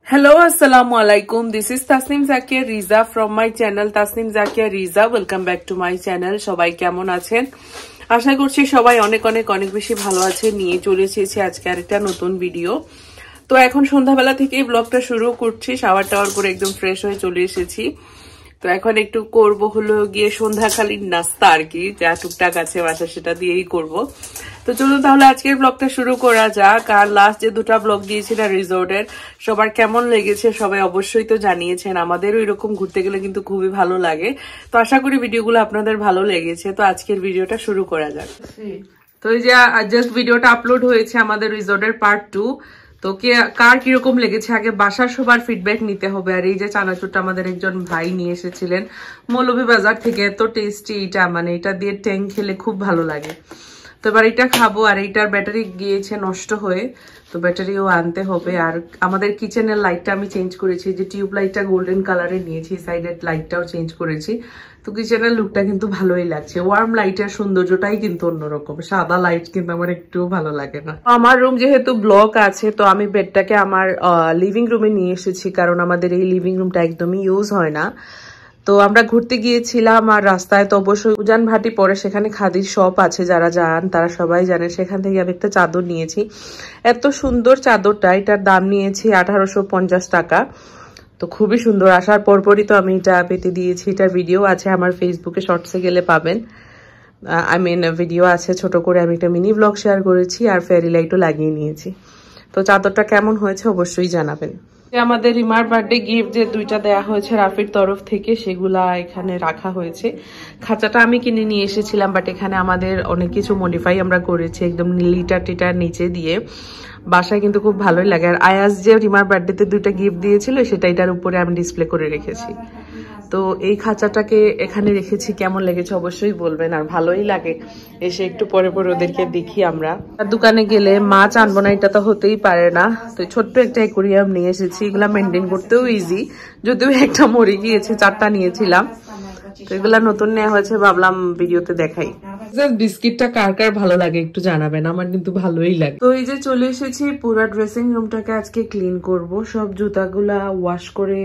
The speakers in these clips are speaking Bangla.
Hello, assalamu alaikum. This is Tasnim Zakia Riza from my channel Tasnim Zakia Riza. Welcome back to my channel. সবাই কেমন আছেন? আশা করছি সবাই অনেক অনেক অনেক বেশি ভালো আছে। নিয়ে চলে এসেছি আজকে আরেকটা নতুন ভিডিও। তো এখন সন্ধ্যাবেলা থেকেই ব্লগটা শুরু করছি। শাওয়ার টাওয়ার করে একদম ফ্রেশ হয়ে চলে এসেছি। তো এখন একটু করব হলো গিয়ে সন্ধ্যাকালীন নাস্তা আর কি, যা টুকটাক আছে বাসা সেটা দিয়েই করব। তো চলুন তাহলে আজকের ব্লগটা শুরু করা যাক। আর লাস্ট যে দুটা ব্লগ দিয়েছিলাম রিসোর্টের, সবার কেমন লেগেছে সবাই অবশ্যই তো জানিয়েছেন। আমাদেরও এরকম ঘুরতে গেলে কিন্তু খুবই ভালো লাগে। তো আশা করি ভিডিওগুলো আপনাদের ভালো লেগেছে। তো আজকের ভিডিওটা শুরু করা যাক। তো এই যে জাস্ট ভিডিওটা আপলোড হয়েছে আমাদের রিসোর্টের পার্ট 2। তো কার কিরকম লেগেছে আগে বাসার সবার ফিডব্যাক নিতে হবে। আর এই যে চানাচুরটা আমাদের একজন ভাই নিয়ে এসেছিলেন মৌলভীবাজার থেকে, এত টেস্টি এটা, মানে এটা দিয়ে ট্যাং খেলে খুব ভালো লাগে। তো এবার এটা খাবো। আর এইটার ব্যাটারি গিয়েছে নষ্ট হয়ে, তো ব্যাটারিও আনতে হবে। আর আমাদের কিচেনের লাইটটা আমি চেঞ্জ করেছি, যে টিউব লাইটটা গোল্ডেন কালারে নিয়েছি, সাইডের লাইটটাও চেঞ্জ করেছি। তো কিচেনের লুকটা কিন্তু ভালোই লাগছে। ওয়ার্ম লাইটের সৌন্দর্যটাই কিন্তু অন্যরকম, সাদা লাইট কিন্তু আমার একটু ভালো লাগে না। আমার রুম যেহেতু ব্লক আছে, তো আমি বেডটাকে আমার লিভিং রুমে নিয়ে এসেছি, কারণ আমাদের এই লিভিং রুমটা একদমই ইউজ হয় না। তো আমরা ঘুরতে গিয়েছিলাম আর রাস্তায় তো অবশ্যই উজান ভাটি পরে সেখানে খাদির শপ আছে, যারা যান তারা সবাই জানে। সেখান থেকে আমি একটা চাদর নিয়েছি, এত সুন্দর চাদরটা, এটার দাম নিয়েছি 1850 টাকা। তো খুবই সুন্দর। আসার পরপরই তো আমি এটা পেতে দিয়েছি। এটার ভিডিও আছে আমার ফেসবুকে, শর্টসে গেলে পাবেন। ভিডিও আছে ছোট করে, আমি একটা মিনি ব্লগ শেয়ার করেছি আর ফেরি লাইটও লাগিয়ে নিয়েছি। তো চাদরটা কেমন হয়েছে অবশ্যই জানাবেন। আমাদের রিমার বার্থডে গিফট যে দুইটা দেয়া হয়েছে রাফির তরফ থেকে, সেগুলা এখানে রাখা হয়েছে। খাঁচাটা আমি কিনে নিয়ে এসেছিলাম, বাট এখানে আমাদের অনেক কিছু মডিফাই আমরা করেছি, একদম লিটার টিটার নিচে দিয়ে। বাসায় কিন্তু খুব ভালোই লাগে। আর আয়াস যে রিমার বার্থডেতে দুইটা গিফট দিয়েছিল, সেটা এটার উপরে আমি ডিসপ্লে করে রেখেছি। তো এই খাঁচাটাকে এখানে রেখেছি, কেমন লেগেছে অবশ্যই বলবেন। আর ভালোই লাগে, এসে একটু পরে পরে ওদেরকে দেখি আমরা। দোকানে গেলে মাছ আনবো না এটা তো হতেই পারে না। তো ছোট্ট একটা অ্যাকোরিয়াম নিয়ে এসেছি, এগুলা মেনটেন করতেও ইজি, যদিও একটা মরে গিয়েছে, 4টা নিয়েছিলাম। তো এগুলা নতুন নেওয়া হয়েছে, ভাবলাম ভিডিওতে দেখাই। বিস্কিটটা কার কার ভালো লাগে একটু জানাবেন, আমার কিন্তু ভালোই লাগে। তো এই যে চলে এসেছি, পুরো ড্রেসিং রুমটাকে আজকে ক্লিন করব। সব জুতাগুলা ওয়াশ করে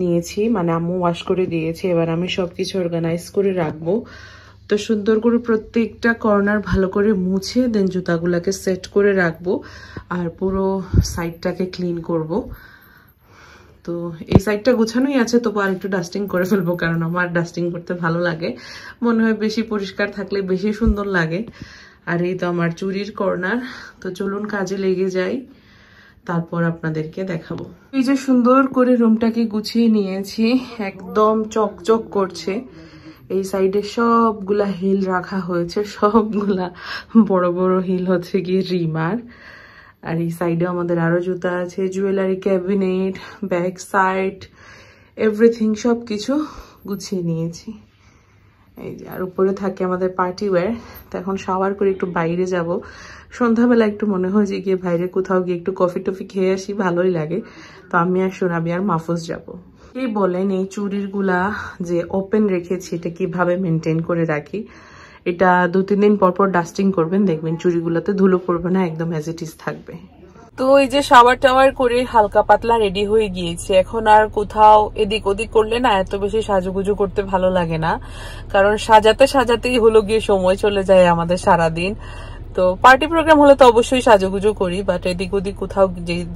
নিয়েছি, মানে আম্মু ওয়াশ করে দিয়েছে। এবার আমি সবকিছু অর্গানাইজ করে রাখবো। তো সুন্দর করে প্রত্যেকটা কর্নার ভালো করে মুছে দেন জুতাগুলাকে সেট করে রাখবো। আর পুরো সাইডটাকে ক্লিন করব। তো এই সাইডটা গুছানোই আছে, তবু আর একটু ডাস্টিং করে ফেলবো, কারণ আমার ডাস্টিং করতে ভালো লাগে। মনে হয় বেশি পরিষ্কার থাকলে বেশি সুন্দর লাগে। আর এই তো আমার চুরির কর্নার। তো চলুন কাজে লেগে যাই, তারপর আপনাদেরকে দেখাবো। এই যে সুন্দর করে রুমটাকে গুছিয়ে নিয়েছি, একদম চকচক করছে। এই সাইডে সবগুলা হিল রাখা হয়েছে, সবগুলা বড় বড় হিল হচ্ছে গিয়ে রিমার। আর এই সাইডে আমাদের আরো জুতা আছে, jewellery cabinet, back side, everything সবকিছু গুছিয়ে নিয়েছি। এই যে আর উপরে থাকে আমাদের পার্টি ওয়্যার। তো এখন শাওয়ার করে একটু বাইরে যাব। সন্ধ্যাবেলা একটু মনে হয় যে গিয়ে বাইরে কোথাও গিয়ে একটু কফি টফি খেয়ে আসি, ভালোই লাগে। তো আমি আর সোনাবি আর মাহফুজ যাব। এই বলেন এই চুড়ির গুলা যে ওপেন রেখেছি, এটা কিভাবে মেনটেন করে রাখি। এটা 2-3 দিন পর পর ডাস্টিং করবেন, দেখবেন চুড়িগুলোতে ধুলো পড়বে না, একদম অ্যাজ ইট ইজ থাকবে। তো এই যে শাওয়ার টাওয়ার করে হালকা পাতলা রেডি হয়ে গিয়েছে। এখন আর কোথাও এদিক ওদিক করলে না এত বেশি সাজুগুজু করতে ভালো লাগে না, কারণ সাজাতে সাজাতেই হলো গিয়ে সময় চলে যায় আমাদের সারাদিন। তো পার্টি প্রোগ্রাম হলে তো অবশ্যই সাজুগুজু করি, বাট এদিক ওদিক কোথাও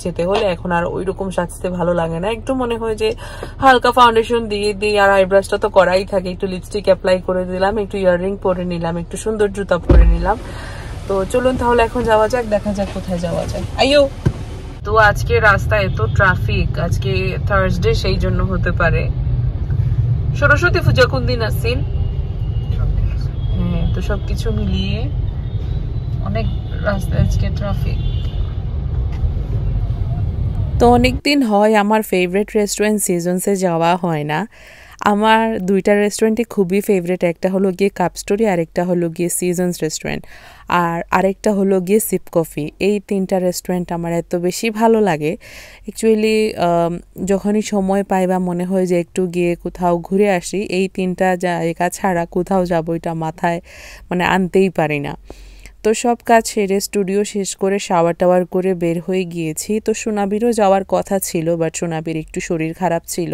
যেতে হলে এখন আর ওই রকম সাজতে ভালো লাগে না। একটু মনে হয় যে হালকা ফাউন্ডেশন দিয়ে দিই, আর আইব্রাশটা তো করাই থাকে, একটু লিপস্টিক অ্যাপ্লাই করে দিলাম, একটু ইয়াররিং পরে নিলাম, একটু সুন্দর জুতা পরে নিলাম। তো চলুন তাহলে এখন যাওয়া যাক, দেখা যাক কোথায় যাওয়া যায়। আইও। তো আজকে রাস্তায় এত ট্রাফিক, আজকে থার্সডে সেই জন্য হতে পারে। সরস্বতী পূজা কোন দিন আসছেন? হ্যাঁ, তো সবকিছু মিলিয়ে অনেক রাস্তায় আজকে ট্রাফিক। তো অনেকদিন হয় আমার ফেভারিট রেস্টুরেন্ট সিজনসে যাওয়া হয় না। আমার দুইটা রেস্টুরেন্টই খুবই ফেভারিট, একটা হলো গিয়ে কাপ স্টোরি, আরেকটা হলো গিয়ে সিজনস রেস্টুরেন্ট, আর আরেকটা হলো গিয়ে সিপ কফি। এই 3টা রেস্টুরেন্ট আমার এত বেশি ভালো লাগে। অ্যাকচুয়ালি যখনই সময় পাই বা মনে হয় যে একটু গিয়ে কোথাও ঘুরে আসি, এই 3টা জায়গা ছাড়া কোথাও যাবো এটা মাথায় মানে আনতেই পারি না। তো সব কাজ সেরে স্টুডিও শেষ করে শাওয়ার টাওয়ার করে বের হয়ে গিয়েছি। তো সোনাবিরও যাওয়ার কথা ছিল, বাট সোনাবির একটু শরীর খারাপ ছিল,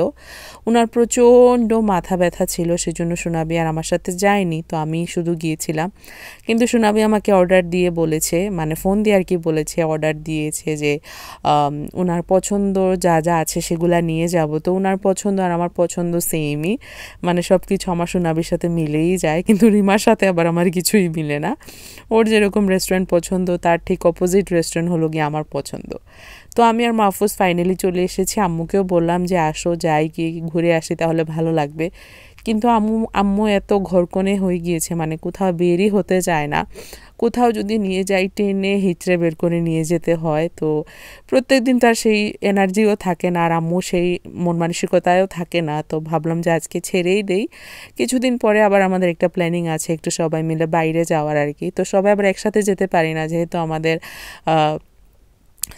ওনার প্রচণ্ড মাথা ব্যথা ছিল, সেজন্য সোনাবি আর আমার সাথে যায়নি। তো আমি শুধু গিয়েছিলাম। কিন্তু সোনাবি আমাকে অর্ডার দিয়ে বলেছে, মানে ফোন দিয়ে আর কি বলেছে, অর্ডার দিয়েছে যে ওনার পছন্দ যা যা আছে সেগুলা নিয়ে যাব। তো ওনার পছন্দ আর আমার পছন্দ সেমই, মানে সব কিছু আমার সোনাবির সাথে মিলেই যায়, কিন্তু রিমার সাথে আবার আমার কিছুই মিলে না। ওর যেরকম রেস্টুরেন্ট পছন্দ তার ঠিক অপোজিট রেস্টুরেন্ট হলো গিয়ে আমার পছন্দ। তো আমি আর মাহফুজ ফাইনালি চলে এসেছি। আম্মুকেও বললাম যে আসো, যাই কি ঘুরে আসি, তাহলে ভালো লাগবে। কিন্তু আম্মু এত ঘরকনে হয়ে গিয়েছে, মানে কোথাও বেরই হতে চায় না। কোথাও যদি নিয়ে যাই টেনে হিচড়ে বের করে নিয়ে যেতে হয়। তো প্রত্যেকদিন তার সেই এনার্জিও থাকে না, আর আম্মু সেই মন মানসিকতায়ও থাকে না। তো ভাবলাম যে আজকে ছেড়েই দেই, কিছুদিন পরে আবার আমাদের একটা প্ল্যানিং আছে একটু সবাই মিলে বাইরে যাওয়ার আর কি। তো সবাই আবার একসাথে যেতে পারি না, যেহেতু আমাদের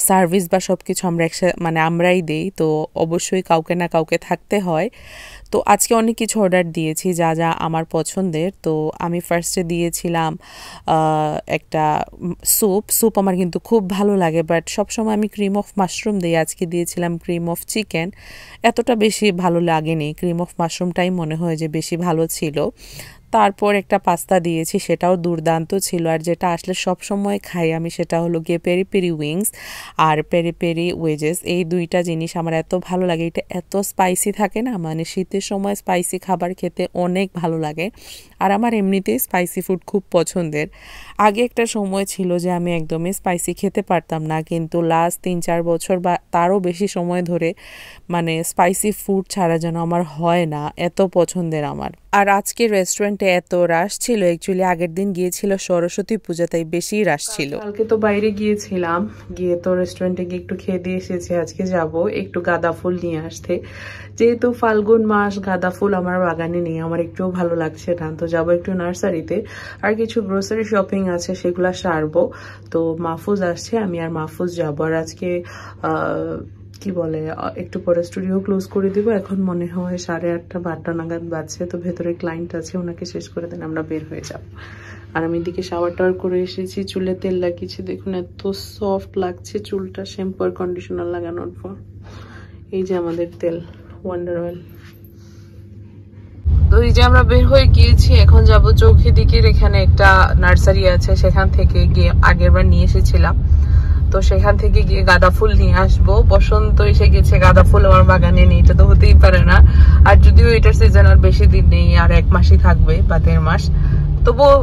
সার্ভিস বা সব কিছু আমরা মানে আমরাই দেই, তো অবশ্যই কাউকে না কাউকে থাকতে হয়। তো আজকে অনেক কিছু অর্ডার দিয়েছি যা যা আমার পছন্দের। তো আমি ফার্স্টে দিয়েছিলাম একটা স্যুপ আমার কিন্তু খুব ভালো লাগে, বাট সবসময় আমি ক্রিম অফ মাশরুম দিই। আজকে দিয়েছিলাম ক্রিম অফ চিকেন, এতটা বেশি ভালো লাগেনি, ক্রিম অফ মাশরুমটাই মনে হয় যে বেশি ভালো ছিল। তারপর একটা পাস্তা দিয়েছি, সেটাও দুর্দান্ত ছিল। আর যেটা আসলে সব সময় খাই আমি, সেটা হলো গিয়ে পেরি পেরি উইংস আর পেরি পেরি ওয়েজেস। এই দুইটা জিনিস আমার এত ভালো লাগে, এটা এত স্পাইসি থাকে না, মানে শীতের সময় স্পাইসি খাবার খেতে অনেক ভালো লাগে। আর আমার এমনিতেই স্পাইসি ফুড খুব পছন্দের। আগে একটা সময় ছিল যে আমি একদমই স্পাইসি খেতে পারতাম না, কিন্তু লাস্ট 3-4 বছর বা তারও বেশি সময় ধরে মানে স্পাইসি ফুড ছাড়া যেন আমার হয় না, এত পছন্দের আমার। আর আজকে রেস্টুরেন্টে এত রাশ ছিল, অ্যাকচুয়ালি আগের দিন গিয়েছিল সরস্বতী পূজা, তাই বেশি রাশ ছিল। কালকে তো বাইরে গিয়েছিলাম, গিয়ে তো রেস্টুরেন্টে গিয়ে একটু খেয়ে দিয়ে এসেছি। আজকে যাব একটু গাঁদা ফুল নিয়ে আসতে, যেহেতু ফাল্গুন মাস, গাঁদা ফুল আমার বাগানে নেই, আমার একটুও ভালো লাগছে না। তো যাবো একটু নার্সারিতে, আর কিছু গ্রোসারি শপিং আছে সেগুলা সারবো। তো মাহফুজ আসছে, আমি আর মাহফুজ যাবো। আর আজকে কি বলে একটু পরে স্টুডিও ক্লোজ করে দিব। এখন মনে হয় 8:30 বা 8টা নাগাদ বাজছে। তো ভেতরে ক্লায়েন্ট আছে, ওনাকে শেষ করে দেন আমরা বের হয়ে যাব। আর আমি এদিকে শাওয়ার টাওয়ার করে এসেছি, চুলে তেল লাগিয়েছি, দেখুন এত সফট লাগছে চুলটা শ্যাম্পু আর কন্ডিশনার লাগানোর পর। এই যে আমাদের তেল, ওয়ান্ডার অয়েল। তো এই যে আমরা বের হয়ে গিয়েছি, এখন যাব চৌকি দিকের, এখানে একটা নার্সারি আছে, সেখান থেকে গিয়ে আগেরবার নিয়ে এসেছিলাম, তো সেখান থেকে গিয়ে গাঁদা ফুল নিয়ে আসবো। বসন্ত এসে গেছে, গাঁদা ফুল আমার বাগানে নেই, এটা তো হতেই পারে না। আর যদিও এটার সিজন আর বেশি দিন নেই, আর 1 মাসই থাকবে বা 1.5 মাস, তবুও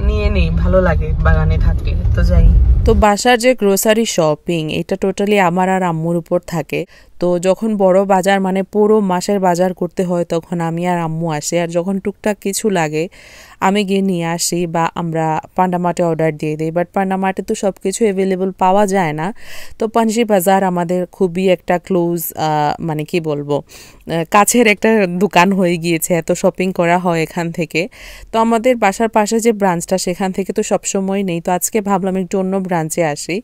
নিয়ে নেই, ভালো লাগে বাগানে থাকলে। তো যাই। তো বাসার যে গ্রোসারি শপিং, এটা টোটালি আমার আর আম্মুর উপর থাকে। তো যখন বড় বাজার মানে পুরো মাসের বাজার করতে হয়, তখন আমি আর আম্মু আসি। আর যখন টুকটাক কিছু লাগে আমি গিয়ে নিয়ে আসি, বা আমরা পান্ডামার্টে অর্ডার দিয়ে দিই। বাট পান্ডামার্টে তো সব কিছু অ্যাভেলেবল পাওয়া যায় না। তো পাঞ্জি বাজার আমাদের খুবই একটা ক্লোজ, মানে কি বলবো, কাছের একটা দোকান হয়ে গিয়েছে, এত শপিং করা হয় এখান থেকে। তো আমাদের বাসার পাশে যে ব্রাঞ্চটা, সেখান থেকে তো সবসময় নেই। তো আজকে ভাবলাম একটু অন্য ব্রাঞ্চে আসি।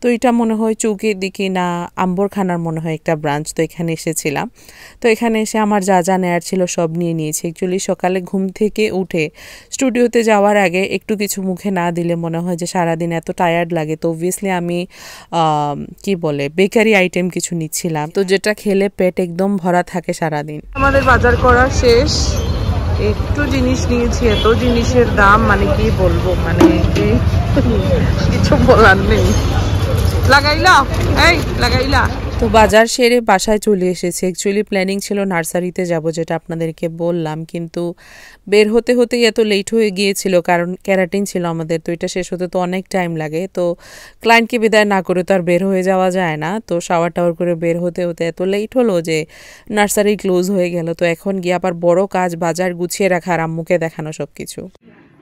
তো এটা মনে হয় চৌকির দিকে না আম্বরখানার মনে হয় একটা ব্রাঞ্চ। তো এখানে এসেছিলাম। তো এখানে এসে আমার যা যা নেয়ার ছিল সব নিয়ে নিয়েছি। অ্যাকচুয়ালি সকালে ঘুম থেকে উঠে স্টুডিওতে যাওয়ার আগে একটু কিছু মুখে না দিলে মনে হয় যে সারাদিন এত টায়ার্ড লাগে। তো অবভিয়াসলি আমি কি বলে বেকারি আইটেম কিছু নিচ্ছিলাম, তো যেটা খেলে পেট একদম ভরা থাকে সারাদিন। আমাদের বাজার করা শেষ, একটু জিনিস নিয়েছি, এত জিনিসের দাম মানে কি বলবো, মানে কিছু বলার নেই। লাগাইলা এই লাগাইলা। তো বাজার সেরে বাসায় চলে এসেছে। অ্যাকচুয়ালি প্ল্যানিং ছিল নার্সারিতে যাব, যেটা আপনাদেরকে বললাম, কিন্তু বের হতে হতে এত লেট হয়ে গিয়েছিল, কারণ ক্যারাটিন ছিল আমাদের। তো এটা শেষ হতে তো অনেক টাইম লাগে। তো ক্লায়েন্টকে বিদায় না করে তো আর বের হয়ে যাওয়া যায় না। তো শাওয়ার টাওয়ার করে বের হতে হতে এত লেট হলো যে নার্সারি ক্লোজ হয়ে গেল। তো এখন গিয়ে আবার বড় কাজ, বাজার গুছিয়ে রাখা আর আম্মুকে দেখানো সবকিছু।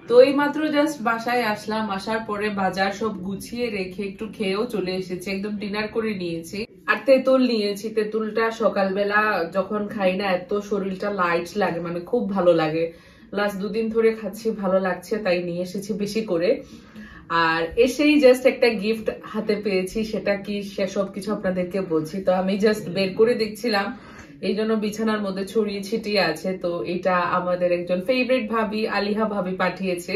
তো এই মাত্র জাস্ট বাসায় আসলাম, আসার পরে বাজার সব গুছিয়ে রেখে একটু খেয়েও চলে এসেছি, একদম ডিনার করে নিয়েছি। আর তেঁতুল নিয়েছি, তেঁতুলটা সকালবেলা যখন খাই না এত শরীরটা লাইট লাগে, মানে খুব ভালো লাগে। লাস্ট 2 দিন ধরে খাচ্ছি, ভালো লাগছে, তাই নিয়ে এসেছি বেশি করে। আর এসেই জাস্ট একটা গিফট হাতে পেয়েছি, সেটা কি সেসব কিছু আপনাদেরকে বলছি। তো আমি জাস্ট বের করে দেখছিলাম, এই জন্য বিছানার মধ্যে ছড়িয়ে ছিটিয়ে আছে। তো এটা আমাদের একজন ফেভারিট ভাবি, আলিহা ভাবি পাঠিয়েছে।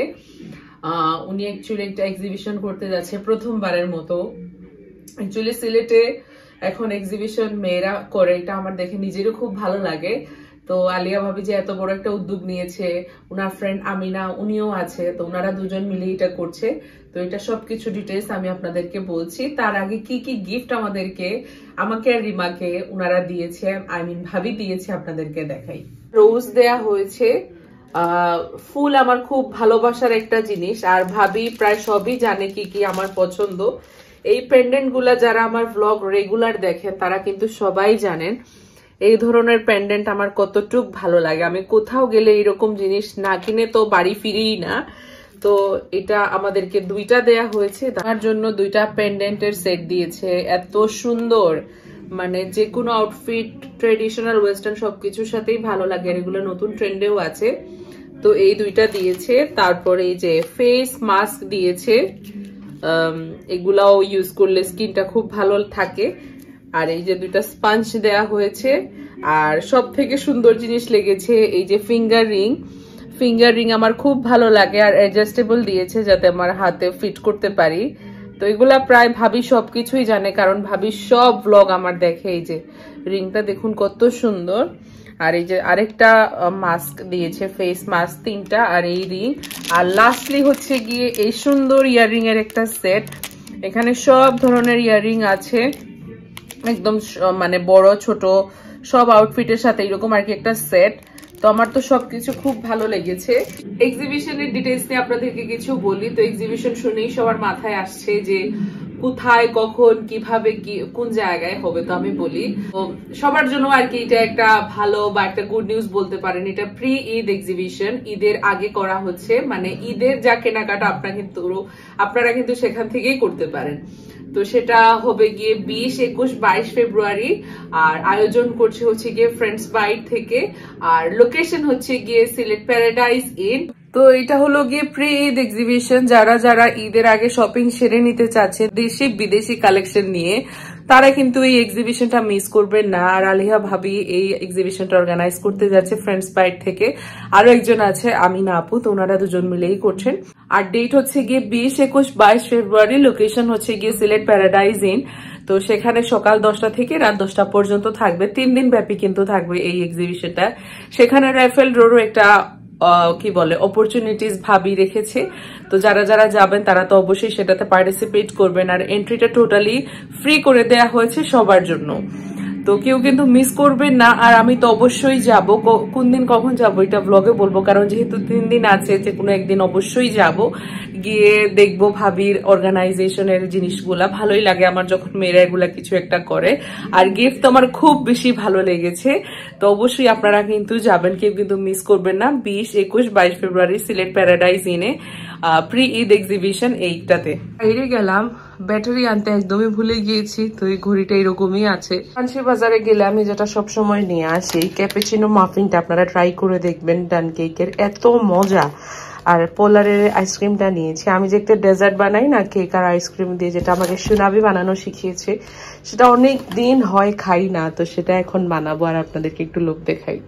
উনি অ্যাকচুয়ালি একটা এক্সিবিশন করতে যাচ্ছে প্রথমবারের মতো। অ্যাকচুয়ালি সিলেটে এখন এক্সিবিশন মেয়েরা করে, এটা আমার দেখে নিজেরও খুব ভালো লাগে। তো আলিয়া ভাবি যে এত বড় একটা উদ্যোগ নিয়েছে, উনার ফ্রেন্ড আমিনা উনিও আছে, তো ওনারা দুজন মিলে এটা করছে। তো এটা সবকিছু ডিটেলস আমি আপনাদেরকে বলছি। তার আগে কি কি গিফট আমাকে আর রিমাকে উনারা দিয়েছে, আই মিন ভাবি দিয়েছে, আপনাদেরকে দেখাই। রোজ দেয়া হয়েছে, ফুল আমার খুব ভালোবাসার একটা জিনিস, আর ভাবি প্রায় সবই জানে কি কি আমার পছন্দ। এই পেন্ডেন্ট গুলা যারা আমার ব্লগ রেগুলার দেখেন তারা কিন্তু সবাই জানেন এই ধরনের পেন্ডেন্ট আমার কতটুক ভালো লাগে। আমি কোথাও গেলে এরকম জিনিস না কিনে তো বাড়ি ফিরিই না। তো এটা আমাদেরকে দুইটা দেয়া হয়েছে, তার জন্য দুইটা পেন্ডেন্টের সেট দিয়েছে। এত সুন্দর, মানে যে কোনো আউটফিট, ট্রেডিশনাল ওয়েস্টার্ন সবকিছুর সাথেই ভালো লাগে, এগুলো নতুন ট্রেন্ডেও আছে। তো এই দুইটা দিয়েছে। তারপরে এই যে ফেস মাস্ক দিয়েছে, এগুলাও ইউজ করলে স্কিনটা খুব ভালো থাকে। আর এই যে দুইটা স্পঞ্জ দেয়া হয়েছে। আর সব থেকে সুন্দর জিনিস লেগেছে এই যে ফিঙ্গার রিং আমার খুব ভালো লাগে, আর অ্যাডজাস্টেবল দিয়েছে যাতে আমার হাতে ফিট করতে পারি। তো এগুলা প্রায় ভাবি সবকিছুই জানে, কারণ ভাবি সব ব্লগ আমার দেখে। এই যে রিংটা দেখুন কত সুন্দর। আর এই যে আরেকটা মাস্ক দিয়েছে, ফেস মাস্ক তিনটা, আর এই রিং। আর লাস্টলি হচ্ছে গিয়ে এই সুন্দর ইয়াররিং এর একটা সেট। এখানে সব ধরনের ইয়াররিং আছে, একদম মানে বড় ছোট সব আউটফিটের সাথে এরকম আর কি একটা সেট। তো আমার তো সবকিছু খুব ভালো লেগেছে। এক্সিবিশনের ডিটেইলস নিয়ে আপনাদেরকে কিছু বলি। তো এক্সিবিশন শুনেই সবার মাথায় আসছে যে কোথায়, কখন, কিভাবে, কোন জায়গায় হবে। তো আমি বলি, তো সবার জন্য আর কি এটা একটা ভালো বা একটা গুড নিউজ বলতে পারেন। এটা প্রি ঈদ এক্সিবিশন, ঈদের আগে করা হচ্ছে, মানে ঈদের যা কেনাকাটা আপনারা কিন্তু সেখান থেকেই করতে পারেন। তো সেটা হবে গিয়ে 20, 21, 22 ফেব্রুয়ারি। আর আয়োজন করছে হচ্ছে গিয়ে ফ্রেন্ডস বাইট থেকে, আর লোকেশন হচ্ছে গিয়ে সিলেট প্যারাডাইস ইন। তো এটা হলো গিয়ে প্রি ঈদ এক্সিবিশন। যারা ঈদের আগে শপিং সেরে নিতে চাচ্ছে দেশি বিদেশি কালেকশন নিয়ে, তারা কিন্তু এই এক্সিবিশনটা মিস করবেন না। আর আলিয়া ভাবি এই এক্সিবিশনটা অর্গানাইজ করতে যাচ্ছে ফ্রেন্ডস বাইট থেকে। আরো একজন আছে আমিনা আপু, তো ওনারা দুজন মিলেই করছেন। আর ডেট হচ্ছে গিয়ে 20, 21, 22 ফেব্রুয়ারি। লোকেশন হচ্ছে গিয়ে সিলেট প্যারাডাইস ইন। তো সেখানে সকাল 10টা থেকে রাত 10টা পর্যন্ত থাকবে, 3 দিন ব্যাপী কিন্তু থাকবে এই এক্সিবিশনটা। সেখানে রাইফেল রোডও একটা কি বলে অপরচুনিটিস ভাবি রেখেছে। তো যারা যাবেন তারা তো অবশ্যই সেটাতে পার্টিসিপেট করবেন। আর এন্ট্রিটা টোটালি ফ্রি করে দেয়া হয়েছে সবার জন্য, তো কেউ কিন্তু মিস করবেন না। আর আমি তো অবশ্যই যাব, কোন দিন কখন যাব এটা ব্লগে বলবো, কারণ যেহেতু 3 দিন আছে, যে কোনো একদিন অবশ্যই যাব, গিয়ে দেখবো ভাবির অর্গানাইজেশনের জিনিসগুলা। ভালোই লাগে আমার যখন মেয়েরা এগুলা কিছু একটা করে। আর গিফট তো আমার খুব বেশি ভালো লেগেছে। তো অবশ্যই আপনারা কিন্তু যাবেন, কেউ কিন্তু মিস করবেন না। 20, 21, 22 ফেব্রুয়ারি সিলেট প্যারাডাইস ইনে প্রি ঈদ এক্সিবিশন এইটাতে। বাইরে গেলাম, ব্যাটারি আনতে একদমই ভুলে গিয়েছি। তো এই ঘড়িটা এরকমই আছে। ফান্সি বাজারে গেলে আমি যেটা সবসময় নিয়ে আসি, ক্যাপুচিনো মাফিনটা আপনারা ট্রাই করে দেখবেন, ডান কেকের, এত মজা। আর পোলারের আইসক্রিমটা নিয়েছি। আমি যে একটা ডেজার্ট বানাই না, কেক আর আইসক্রিম দিয়ে, যেটা আমাকে সুনাবি বানানো শিখিয়েছে, সেটা অনেক দিন হয় খাই না, তো সেটা এখন বানাবো আর আপনাদেরকে একটু লোভ দেখাই।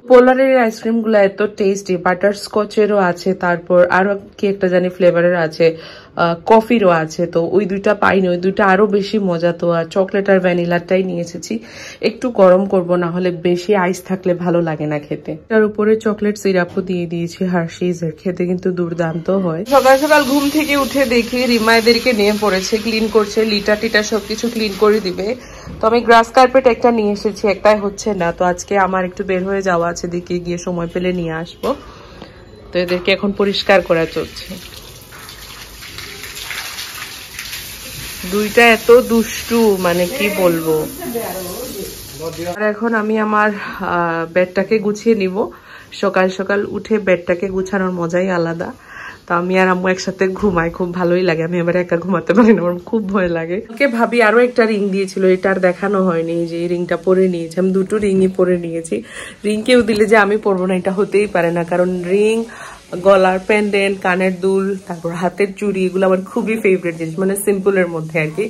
পোলারের আইসক্রিম গুলো এত টেস্টি, বাটার স্কচেরও আছে, তারপর আরো কি একটা জানি ফ্লেভারের আছে, কফিরও আছে। তো ওই দুইটা পাইনি, ওই দুইটা আরো বেশি মজা। তো আর চকলেট আর ভ্যানিলাটাই নিয়ে এসেছি। একটু গরম করব, না হলে বেশি আইস থাকলে ভালো লাগে না খেতে। তার উপরে চকলেট সিরাপও দিয়ে দিয়েছি হার্শিজ এর, খেতে কিন্তু দুর্দান্ত হয়। সকাল সকাল ঘুম থেকে উঠে দেখি রিমাইদেরকে নিয়ে পড়েছে, ক্লিন করছে, লিটার টিটার সবকিছু ক্লিন করে দিবে। তো আমি গ্রাস কার্পেট একটা নিয়ে এসেছি, একটাই হচ্ছে না। তো আজকে আমার একটু বের হয়ে যাওয়া আছে, দিকে গিয়ে সময় পেলে নিয়ে আসবো। তো এদেরকে এখন পরিষ্কার করা চলছে। দুইটা এত দুষ্টু, মানে কি বলবো। আর এখন আমি আমার বেডটাকে গুছিয়ে নিব। সকাল সকাল উঠে বেডটাকে গুছানোর মজাই আলাদা। তো আমি আর আম্মু একসাথে ঘুমাই, খুব ভালোই লাগে। আমি এবার একা ঘুমাতে পারি না, আমার খুব ভয় লাগে। ওকে ভাবি আরো একটা রিং দিয়েছিল, এটা আর দেখানো হয়নি, যে এই রিংটা পরে নিয়েছি। আমি দুটো রিংই পরে নিয়েছি। রিং কেউ দিলে যে আমি পরবো না এটা হতেই পারে না, কারণ রিং, গলার পেন্ডেন্ট, কানের দুল, তারপর হাতের চুড়ি, এগুলো আমার খুবই ফেভারিট জিনিস, মানে সিম্পলের মধ্যে আর কি।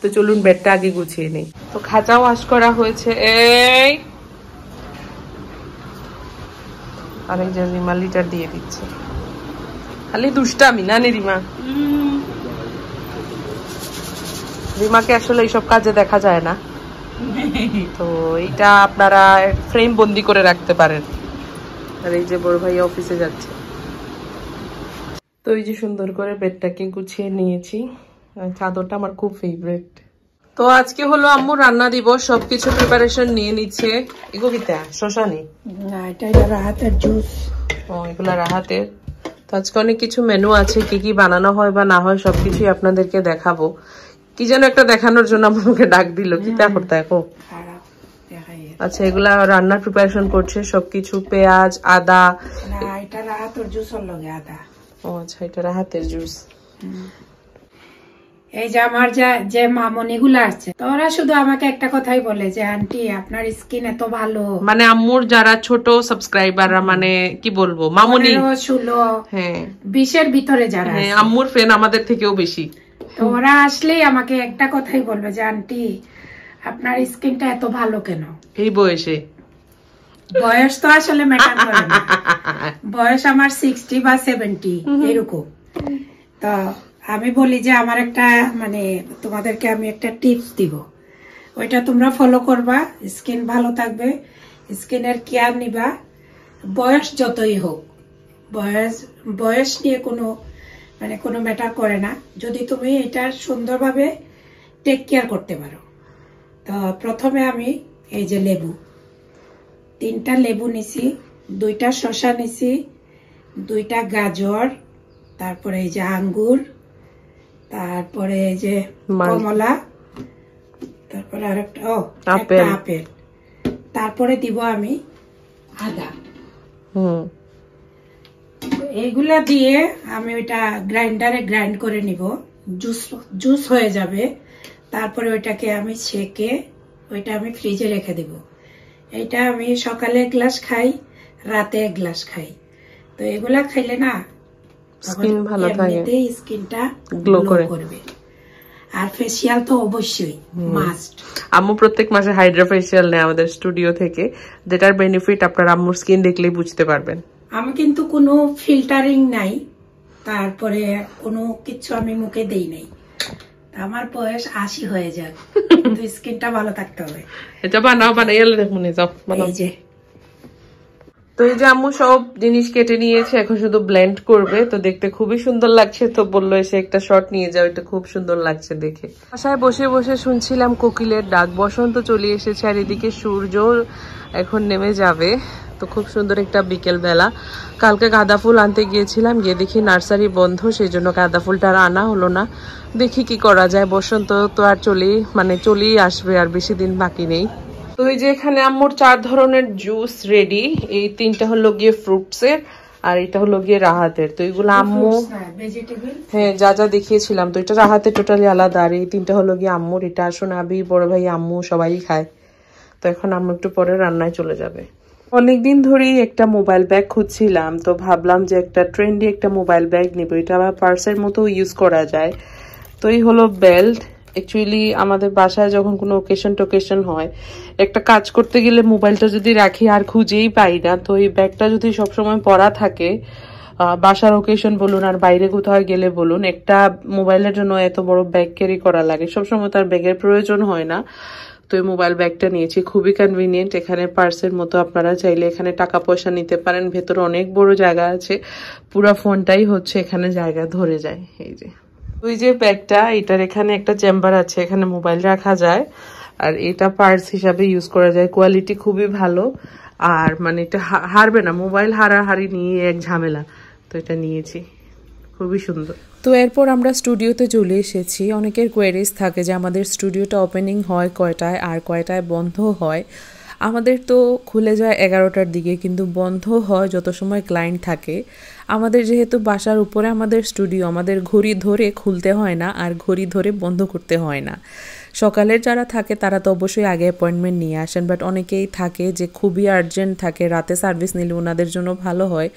তো চলুন বেডটা আগে গুছিয়ে নেই। তো খাঁচা ওয়াশ করা হয়েছে, এই আরেকজন রিমা লিটার দিয়ে দিচ্ছে। খালি দুষ্টামি না নি রিমা? রিমাকে আসলে এইসব কাজে দেখা যায় না, তো এটা আপনারা ফ্রেম বন্দি করে রাখতে পারেন। আর এই যে বড় ভাই অফিসে যাচ্ছে, তো এই যে সুন্দর করে বেডটাকে গুছিয়ে নিয়েছি। চাদরটা আমার খুব ফেভারিট। তো আজকে হলো আম্মু রান্না দিবস, সবকিছু প্রিপারেশন নিয়ে নিচ্ছে। এগুলিটা শশা নেই, এটা রাহাতের জুস। ও এগুলা রাহাতের। তো আজকে অনেক কিছু মেনু আছে, কি কি বানানো হয় বা না হয় সবকিছুই আপনাদেরকে দেখাবো। কি যেন একটা দেখানোর জন্য আমাকে ডাক দিল, কি তা করতে এখন? আচ্ছা, এগুলা রান্নার প্রিপারেশন করছে সবকিছু, পেঁয়াজ, আদা। এটা রাহাতের জুসের লগে আদা। ও আচ্ছা, এটা রাহাতের জুস। এই যে আমার যে মামনি গুলো আসছে, তো ওরা শুধু আমাকে একটা কথাই বলে যে আন্টি আপনার স্কিন এত ভালো। মানে আম্মুর যারা ছোট সাবস্ক্রাইবাররা, মানে কি বলবো, মামনি 16, হ্যাঁ 20-এর ভিতরে যারা, হ্যাঁ আম্মুর ফ্যান আমাদের থেকেও বেশি। তো ওরা আসলেই আমাকে একটা কথাই বলবে যে আন্টি আপনার স্কিনটা এত ভালো কেন এই বয়সে। বয়স তো আসলে ম্যাটার করে না, বয়স আমার 60 বা 70 এরকম। তো আমি বলি যে আমার একটা মানে তোমাদেরকে আমি একটা টিপস দিব, ওইটা তোমরা ফলো করবা, স্কিন ভালো থাকবে, স্কিনের কেয়ার নিবা। বয়স যতই হোক, বয়স নিয়ে কোনো ম্যাটার করে না, যদি তুমি এটা সুন্দরভাবে টেক কেয়ার করতে পারো। তো প্রথমে আমি এই যে লেবু, 3টা লেবু নিছি, 2টা শসা নিছি, 2টা গাজর, তারপরে এই যে আঙ্গুর, তারপরে এই যে কমলা, তারপরে আরেকটা একটা আপেল, তারপরে দিব আমি আদা। এইগুলা দিয়ে আমি ওইটা গ্রাইন্ডারে গ্রাইন্ড করে নিব, জুস হয়ে যাবে। তারপরে ওইটাকে আমি ছেঁকে ওইটা আমি ফ্রিজে রেখে দিব। এটা আমি সকালে 1 গ্লাস খাই, রাতে 1 গ্লাস খাই। তো এগুলা খাইলে না স্কিন ভালো থাকে, স্কিনটা গ্লো করবে। আর ফেসিয়াল তো অবশ্যই মাস্ট। আম্মু প্রত্যেক মাসে হাইড্রা ফেসিয়াল নেয় আমাদের স্টুডিও থেকে, যেটার বেনিফিট আপনার আম্মুর স্কিন দেখলেই বুঝতে পারবেন। আমি কিন্তু কোনো ফিল্টারিং নাই, তারপরে কোনো কিছু আমি মুখে দেই নাই। আমার বয়স 80 হয়ে যাক, কিন্তু স্কিনটা ভালো থাকতে হবে। এটা বানাইলে দেখুন, এই যে। তো এই যে আম্মু সব জিনিস কেটে নিয়েছে, এখন শুধু ব্লেন্ড করবে। তো দেখতে খুবই সুন্দর লাগছে, তো বললো এসে একটা শট নিয়ে যাও, এটা খুব সুন্দর লাগছে দেখে। বাসায় বসে বসে শুনছিলাম কোকিলের ডাক, বসন্ত চলে এসেছে, আর এদিকে সূর্য এখন নেমে যাবে। তো খুব সুন্দর একটা বিকেল বেলা। কালকে গাঁদা ফুল আনতে গিয়েছিলাম, গিয়ে দেখি নার্সারি বন্ধ, সেই জন্য গাঁদা ফুলটা আর আনা হলো না। দেখি কি করা যায়, বসন্ত তো আর চলেই আসবে, আর বেশি দিন বাকি নেই। তো এই যে এখানে আম্মুর 4 ধরনের জুস রেডি, এই 3টা হলো গিয়ে ফ্রুটসের, আর এটা হলো গিয়ে রাহাতের। তো এইগুলো আম্মু হ্যাঁ যা যা দেখিয়েছিলাম, তো এটা রাহাতের টোটালি আলাদা, আর এই 3টা হলো গিয়ে আম্মুর। এটা সোনাবি, বড় ভাই, আম্মু সবাই খায়। তো এখন আম্মু একটু পরে রান্নায় চলে যাবে। অনেকদিন ধরেই একটা মোবাইল ব্যাগ খুঁজছিলাম, তো ভাবলাম যে একটা ট্রেন্ডি একটা মোবাইল ব্যাগ নিব, এটা আবার পার্সের মতো ইউজ করা যায়। তো এই হলো বেল্ট। অ্যাকচুয়ালি আমাদের বাসায় যখন কোনো টোকেশন হয়, একটা কাজ করতে গেলে মোবাইলটা যদি রাখি আর খুঁজেই পাই না, তো এই ব্যাগটা যদি সবসময় পরা থাকে, বাসার ওকেশন বলুন আর বাইরে কোথাও গেলে বলুন, একটা মোবাইলের জন্য এত বড় ব্যাগ ক্যারি করা লাগে, সবসময় তার ব্যাগের প্রয়োজন হয় না। তো এই মোবাইল ব্যাগটা নিয়েছি, খুবই কনভিনিয়েন্ট। এখানে পার্সের মতো আপনারা চাইলে এখানে টাকা পয়সা নিতে পারেন, ভেতরে অনেক বড় জায়গা আছে, পুরো ফোনটাই হচ্ছে এখানে জায়গা ধরে যায়। এই যে ওই যে ব্যাগটা, এটার এখানে একটা চেম্বার আছে, এখানে মোবাইল রাখা যায়, আর এটা পার্স হিসাবে ইউজ করা যায়। কোয়ালিটি খুবই ভালো, আর মানে এটা হারবে না, মোবাইল হারাহারি নিয়ে এক ঝামেলা। তো এটা নিয়েছি, খুবই সুন্দর। তো এরপর আমরা স্টুডিওতে চলে এসেছি। অনেকের কোয়েরিজ থাকে যে আমাদের স্টুডিওটা ওপেনিং হয় কয়টায় আর কয়টায় বন্ধ হয়। আমাদের তো খুলে যায় 11টার দিকে, কিন্তু বন্ধ হয় যত সময় ক্লায়েন্ট থাকে। আমাদের যেহেতু বাসার উপরে আমাদের স্টুডিও, আমাদের ঘড়ি ধরে খুলতে হয় না আর ঘড়ি ধরে বন্ধ করতে হয় না। সকালের যারা থাকে তারা তো অবশ্যই আগে অ্যাপয়েন্টমেন্ট নিয়ে আসেন, বাট অনেকেই থাকে যে খুবই আর্জেন্ট থাকে, রাতে সার্ভিস নিলে ওনাদের জন্য ভালো হয়।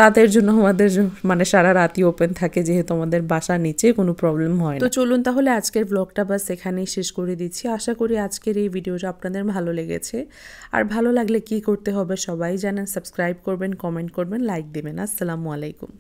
তাদের জন্য আমাদের মানে সারা রাতই ওপেন থাকে, যেহেতু আমাদের বাসার নিচে কোনো প্রবলেম হয় না। তো চলুন তাহলে আজকের ব্লগটা বাস এখানেই শেষ করে দিচ্ছি। আশা করি আজকের এই ভিডিওটা আপনাদের ভালো লেগেছে। আর ভালো লাগলে কি করতে হবে সবাই জানেন, সাবস্ক্রাইব করবেন, কমেন্ট করবেন, লাইক দেবেন। আসসালামু আলাইকুম।